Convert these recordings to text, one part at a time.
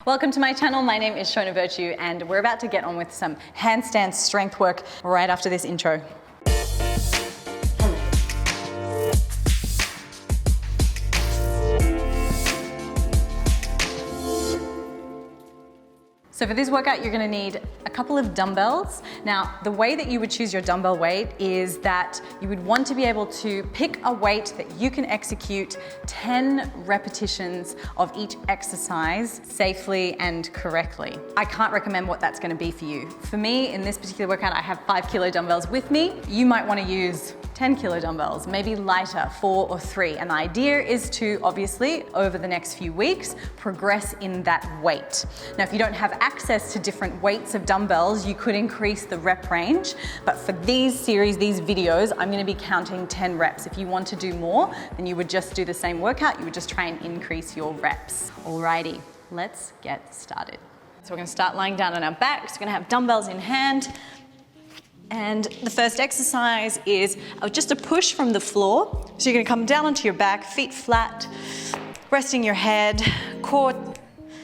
Welcome to my channel. My name is Shona Vertue and we're about to get on with some handstand strength work right after this intro. So for this workout, you're gonna need a couple of dumbbells. Now, the way that you would choose your dumbbell weight is that you would want to be able to pick a weight that you can execute 10 repetitions of each exercise safely and correctly. I can't recommend what that's gonna be for you. For me, in this particular workout, I have 5 kilo dumbbells with me. You might wanna use 10 kilo dumbbells, maybe lighter, 4 or 3. And the idea is to, obviously, over the next few weeks, progress in that weight. Now, if you don't have access to different weights of dumbbells, you could increase the rep range. But for these series, these videos, I'm gonna be counting 10 reps. If you want to do more, then you would just do the same workout. You would just try and increase your reps. Alrighty, let's get started. So we're gonna start lying down on our backs. We're gonna have dumbbells in hand. And the first exercise is just a push from the floor. So you're gonna come down onto your back, feet flat, resting your head, core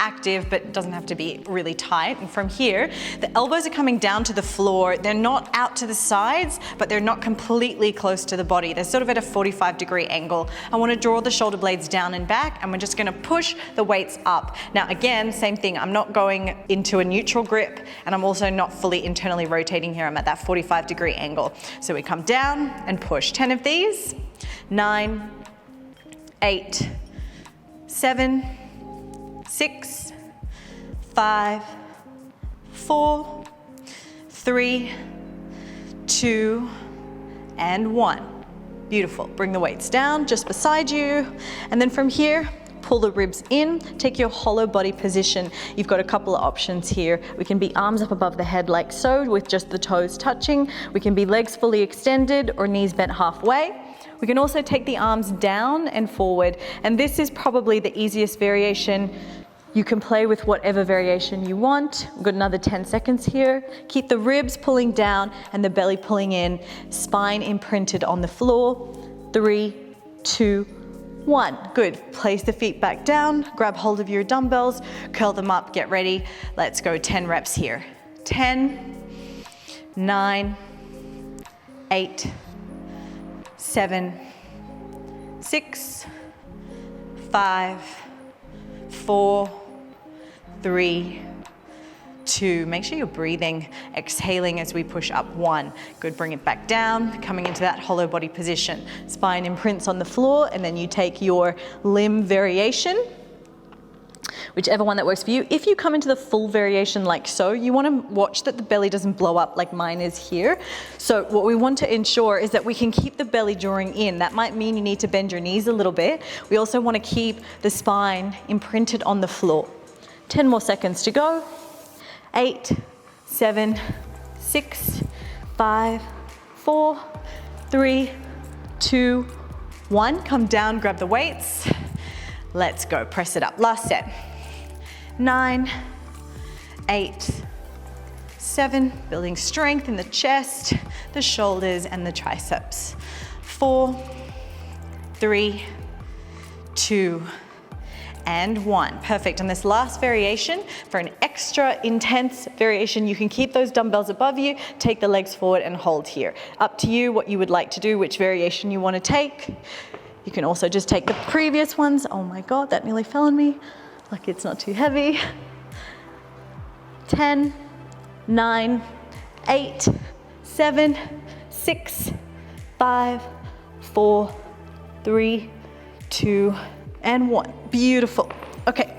active, but it doesn't have to be really tight. And from here, the elbows are coming down to the floor. They're not out to the sides, but they're not completely close to the body. They're sort of at a 45-degree angle. I want to draw the shoulder blades down and back, and we're just going to push the weights up. Now, again, same thing. I'm not going into a neutral grip, and I'm also not fully internally rotating here. I'm at that 45-degree angle. So we come down and push. 10 of these. 9, 8, 7, 6, 5, 4, 3, 2, and 1. Beautiful. Bring the weights down just beside you. And then from here, pull the ribs in, take your hollow body position. You've got a couple of options here. We can be arms up above the head like so, with just the toes touching. We can be legs fully extended or knees bent halfway. We can also take the arms down and forward, and this is probably the easiest variation. You can play with whatever variation you want. We've got another 10 seconds here. Keep the ribs pulling down and the belly pulling in, spine imprinted on the floor. 3, 2, 1. Good. Place the feet back down, grab hold of your dumbbells, curl them up, get ready. Let's go 10 reps here. 10, 9, 8, 7, 6, 5, 4, 3, 2. Make sure you're breathing, exhaling as we push up. 1. Good, bring it back down, coming into that hollow body position. Spine imprints on the floor, and then you take your limb variation, whichever one that works for you. If you come into the full variation like so, you want to watch that the belly doesn't blow up like mine is here. So what we want to ensure is that we can keep the belly drawing in. That might mean you need to bend your knees a little bit. We also want to keep the spine imprinted on the floor. 10 more seconds to go. 8, 7, 6, 5, 4, 3, 2, 1. Come down, grab the weights. Let's go, press it up. Last set. 9, 8, 7, building strength in the chest, the shoulders, and the triceps. 4, 3, 2, and 1. Perfect. On this last variation, for an extra intense variation, you can keep those dumbbells above you, take the legs forward and hold here. Up to you what you would like to do, which variation you want to take. You can also just take the previous ones. Oh my God, that nearly fell on me. Lucky it's not too heavy. 10, 9, 8, 7, 6, 5, 4, 3, 2, and 1. Beautiful. Okay,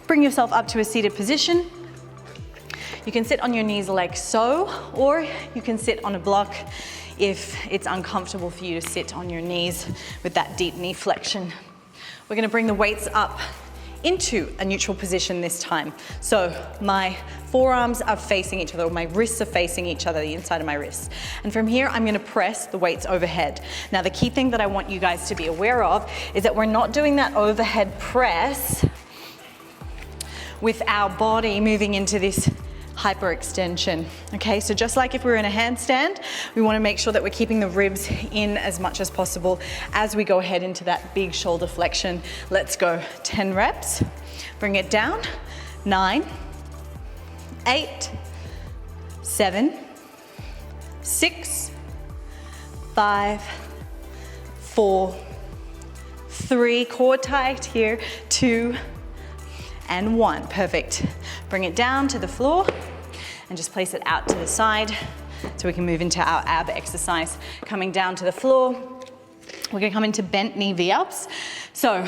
bring yourself up to a seated position. You can sit on your knees like so, or you can sit on a block if it's uncomfortable for you to sit on your knees with that deep knee flexion. We're gonna bring the weights up into a neutral position this time. So my forearms are facing each other, or my wrists are facing each other, the inside of my wrists. And from here, I'm gonna press the weights overhead. Now, the key thing that I want you guys to be aware of is that we're not doing that overhead press with our body moving into this hyperextension. Okay, so just like if we were in a handstand, we want to make sure that we're keeping the ribs in as much as possible as we go ahead into that big shoulder flexion. Let's go 10 reps. Bring it down, 9, 8, 7, 6, 5, 4, 3, core tight here, 2, and 1. Perfect. Bring it down to the floor and just place it out to the side so we can move into our ab exercise. Coming down to the floor, we're gonna come into bent knee V-ups. So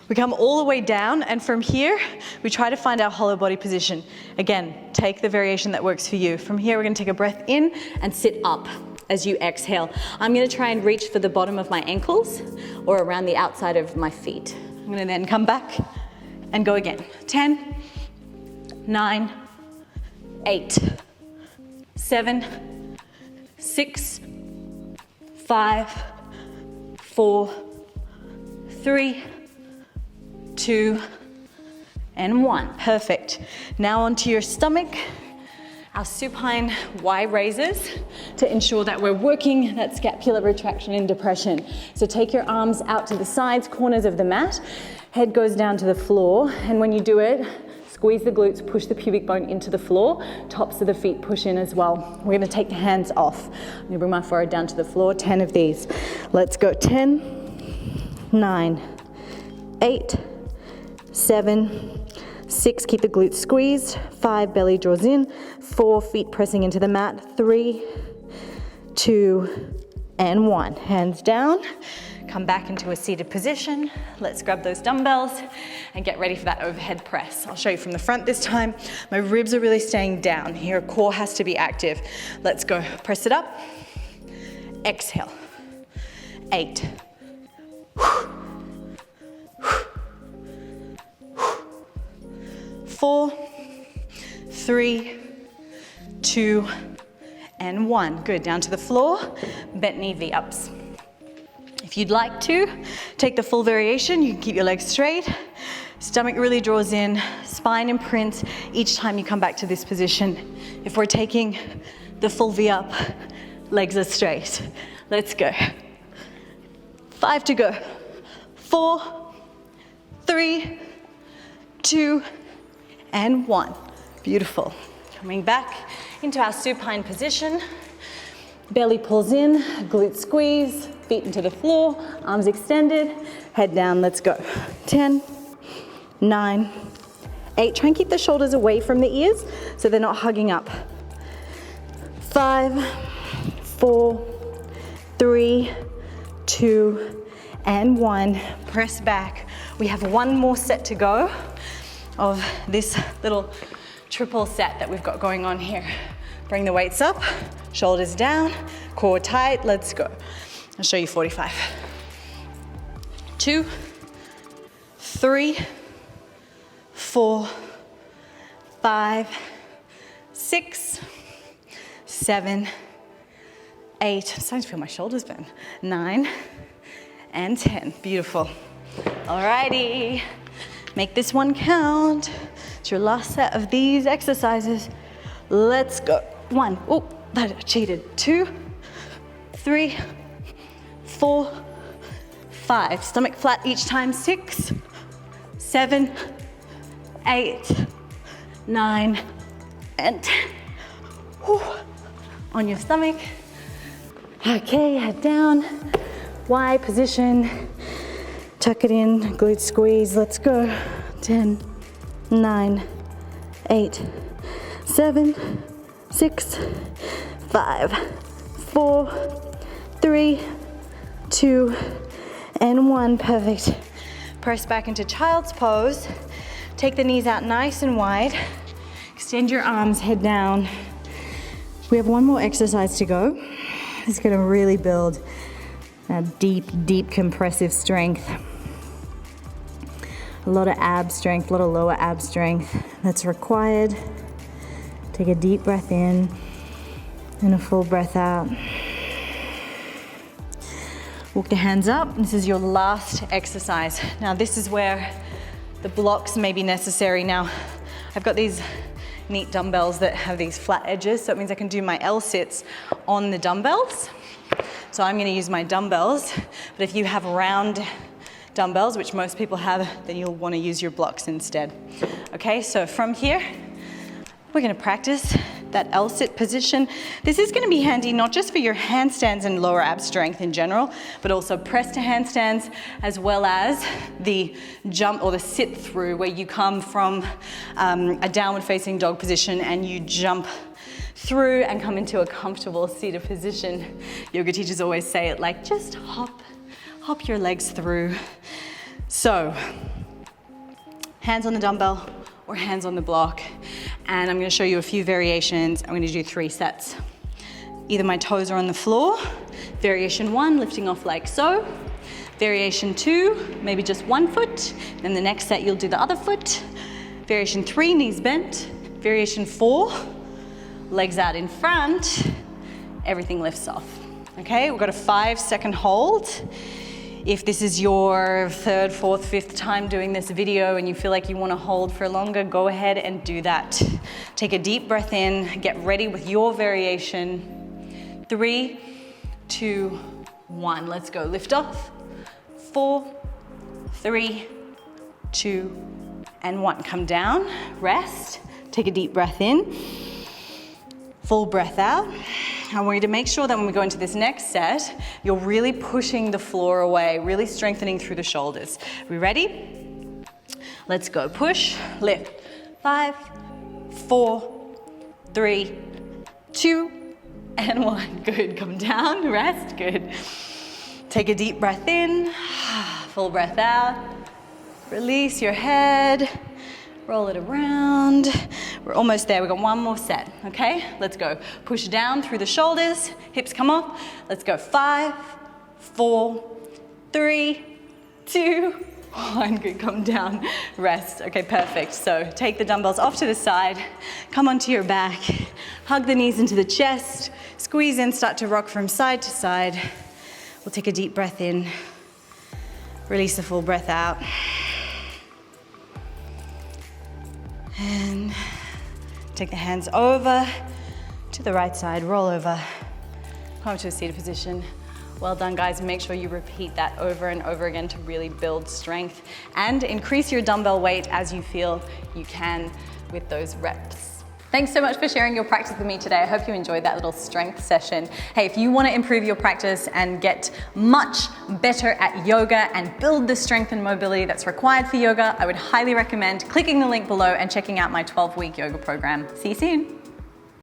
we come all the way down, and from here, we try to find our hollow body position. Again, take the variation that works for you. From here, we're gonna take a breath in and sit up as you exhale. I'm gonna try and reach for the bottom of my ankles or around the outside of my feet. I'm gonna then come back and go again. 10, 9, 8, 7, 6, 5, 4, 3, 2, and 1. Perfect. Now onto your stomach, our supine Y-raises to ensure that we're working that scapular retraction and depression. So take your arms out to the sides, corners of the mat, head goes down to the floor, and when you do it, squeeze the glutes, push the pubic bone into the floor, tops of the feet push in as well. We're gonna take the hands off. I'm gonna bring my forehead down to the floor, 10 of these. Let's go, 10, 9, 8, 7, 6, keep the glutes squeezed, 5, belly draws in, 4, feet pressing into the mat, 3, 2, and 1. Hands down, come back into a seated position. Let's grab those dumbbells and get ready for that overhead press. I'll show you from the front this time. My ribs are really staying down here. Core has to be active. Let's go. Press it up. Exhale. 8. 4, 3, 2, and 1. Good. Down to the floor. Bent knee V-ups. If you'd like to, take the full variation. You can keep your legs straight. Stomach really draws in, spine imprints each time you come back to this position. If we're taking the full V-up, legs are straight. Let's go. 5 to go. 4, 3, 2, and 1. Beautiful. Coming back into our supine position. Belly pulls in, glutes squeeze, feet into the floor, arms extended, head down, let's go. 10, 9, 8. Try and keep the shoulders away from the ears so they're not hugging up. 5, 4, 3, 2, and 1. Press back. We have one more set to go of this little triple set that we've got going on here. Bring the weights up, shoulders down, core tight, let's go. I'll show you 45. 2, 3, 4, 5, 6, 7, 8. I'm starting to feel my shoulders burn. 9, and 10. Beautiful. Alrighty. Make this one count. It's your last set of these exercises. Let's go. 1. Oh, that cheated. 2, 3, 4, 5. Stomach flat each time. 6, 7, 8, 9, and 10. Whew. On your stomach. Okay, head down. Y position. Tuck it in, glute squeeze. Let's go. 10, 9, 8, 7, 6, 5, 4, 3, 2, and 1. Perfect. Press back into child's pose. Take the knees out nice and wide. Extend your arms, head down. We have one more exercise to go. It's going to really build a deep, deep compressive strength. A lot of ab strength, a lot of lower ab strength that's required. Take a deep breath in and a full breath out. Walk the hands up. This is your last exercise. Now this is where the blocks may be necessary. Now I've got these neat dumbbells that have these flat edges, so it means I can do my L-sits on the dumbbells. So I'm going to use my dumbbells, but if you have round dumbbells, which most people have, then you'll want to use your blocks instead. Okay, so from here, we're going to practice that L-sit position. This is going to be handy not just for your handstands and lower ab strength in general, but also press to handstands, as well as the jump or the sit through, where you come from a downward facing dog position and you jump through and come into a comfortable seated position. Yoga teachers always say it like, just hop your legs through. So, hands on the dumbbell or hands on the block. And I'm gonna show you a few variations. I'm gonna do 3 sets. Either my toes are on the floor. Variation 1, lifting off like so. Variation 2, maybe just 1 foot. Then the next set, you'll do the other foot. Variation 3, knees bent. Variation 4, legs out in front. Everything lifts off. Okay, we've got a 5-second hold. If this is your 3rd, 4th, 5th time doing this video and you feel like you want to hold for longer, go ahead and do that. Take a deep breath in, get ready with your variation. 3, 2, 1, let's go. Lift off. 4, 3, 2, and 1. Come down, rest, take a deep breath in, full breath out. I want you to make sure that when we go into this next set, you're really pushing the floor away, really strengthening through the shoulders. We ready? Let's go. Push, lift. 5, 4, 3, 2, and 1. Good. Come down, rest. Good. Take a deep breath in, full breath out. Release your head. Roll it around. We're almost there. We've got 1 more set, okay? Let's go. Push down through the shoulders, hips come up. Let's go. 5, 4, 3, 2, 1. Good, come down, rest. Okay, perfect. So take the dumbbells off to the side, come onto your back, hug the knees into the chest, squeeze in, start to rock from side to side. We'll take a deep breath in, release the full breath out. And take the hands over to the right side, roll over, come to a seated position. Well done, guys. Make sure you repeat that over and over again to really build strength and increase your dumbbell weight as you feel you can with those reps. Thanks so much for sharing your practice with me today. I hope you enjoyed that little strength session. Hey, if you want to improve your practice and get much better at yoga and build the strength and mobility that's required for yoga, I would highly recommend clicking the link below and checking out my 12-week yoga program. See you soon.